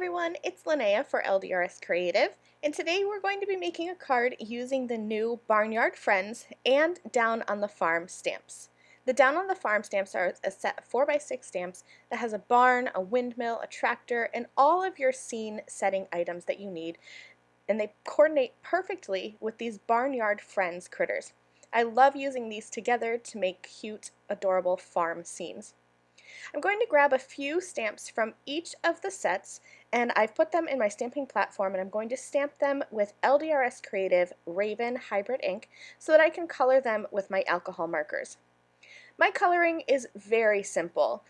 everyone, it's Lynnea for LDRS Creative, and today we're going to be making a card using the new Barnyard Friends and Down on the Farm stamps. The Down on the Farm stamps are a set of 4x6 stamps that has a barn, a windmill, a tractor, and all of your scene setting items that you need, and they coordinate perfectly with these Barnyard Friends critters. I love using these together to make cute, adorable farm scenes. I'm going to grab a few stamps from each of the sets, and I've put them in my stamping platform, and I'm going to stamp them with LDRS Creative Raven Hybrid ink so that I can color them with my alcohol markers. My coloring is very simple.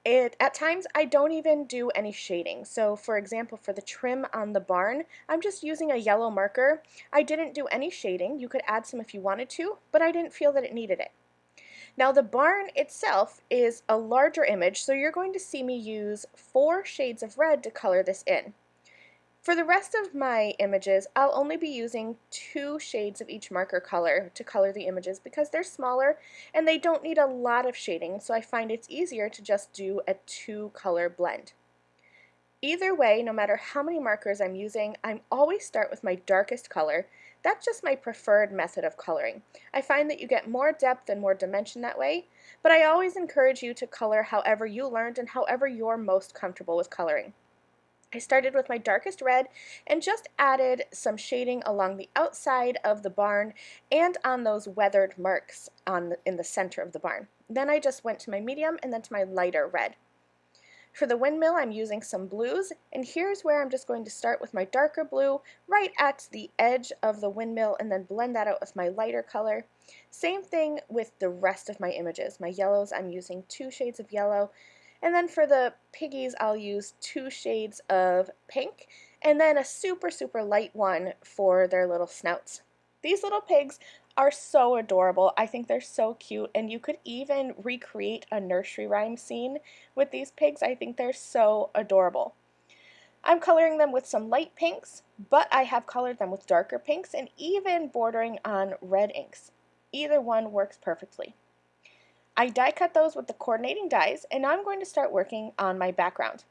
At times I don't even do any shading. So for example, for the trim on the barn, I'm just using a yellow marker. I didn't do any shading. You could add some if you wanted to, but I didn't feel that it needed it. Now the barn itself is a larger image, so you're going to see me use 4 shades of red to color this in. For the rest of my images, I'll only be using 2 shades of each marker color to color the images because they're smaller and they don't need a lot of shading, so I find it's easier to just do a 2-color blend. Either way, no matter how many markers I'm using, I always start with my darkest color. That's just my preferred method of coloring. I find that you get more depth and more dimension that way, but I always encourage you to color however you learned and however you're most comfortable with coloring. I started with my darkest red and just added some shading along the outside of the barn and on those weathered marks in the center of the barn. Then I just went to my medium and then to my lighter red. For the windmill, I'm using some blues, and here's where I'm just going to start with my darker blue right at the edge of the windmill and then blend that out with my lighter color. Same thing with the rest of my images. My yellows, I'm using 2 shades of yellow, and then for the piggies, I'll use 2 shades of pink, and then a super light one for their little snouts. These little pigs are so adorable. I think they're so cute, and you could even recreate a nursery rhyme scene with these pigs. I think they're so adorable. I'm coloring them with some light pinks, but I have colored them with darker pinks and even bordering on red inks. Either one works perfectly. I die cut those with the coordinating dies, and now I'm going to start working on my background.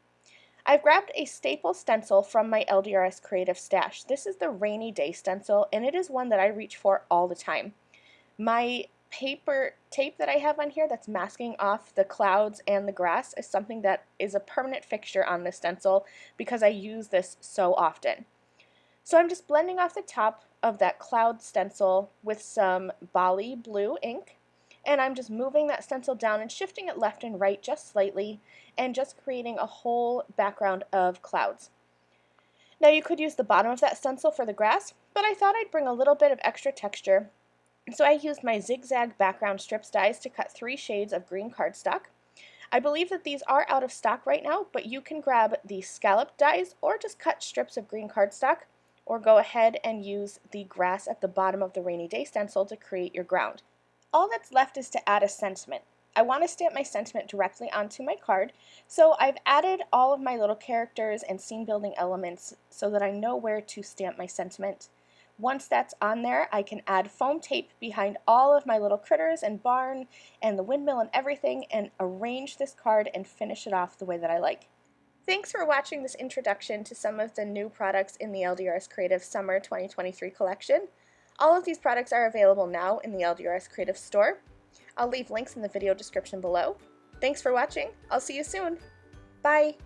I've grabbed a staple stencil from my LDRS Creative stash. This is the rainy day stencil, and it is one that I reach for all the time. My paper tape that I have on here that's masking off the clouds and the grass is something that is a permanent fixture on this stencil because I use this so often. So I'm just blending off the top of that cloud stencil with some Bali blue ink, and I'm just moving that stencil down and shifting it left and right just slightly and just creating a whole background of clouds. Now you could use the bottom of that stencil for the grass, but I thought I'd bring a little bit of extra texture, so I used my zigzag background strips dies to cut 3 shades of green cardstock. I believe that these are out of stock right now, but you can grab the scallop dies or just cut strips of green cardstock, or go ahead and use the grass at the bottom of the rainy day stencil to create your ground. All that's left is to add a sentiment. I want to stamp my sentiment directly onto my card, so I've added all of my little characters and scene building elements so that I know where to stamp my sentiment. Once that's on there, I can add foam tape behind all of my little critters and barn and the windmill and everything and arrange this card and finish it off the way that I like. Thanks for watching this introduction to some of the new products in the LDRS Creative Summer 2023 collection. All of these products are available now in the LDRS Creative Store. I'll leave links in the video description below. Thanks for watching. I'll see you soon. Bye!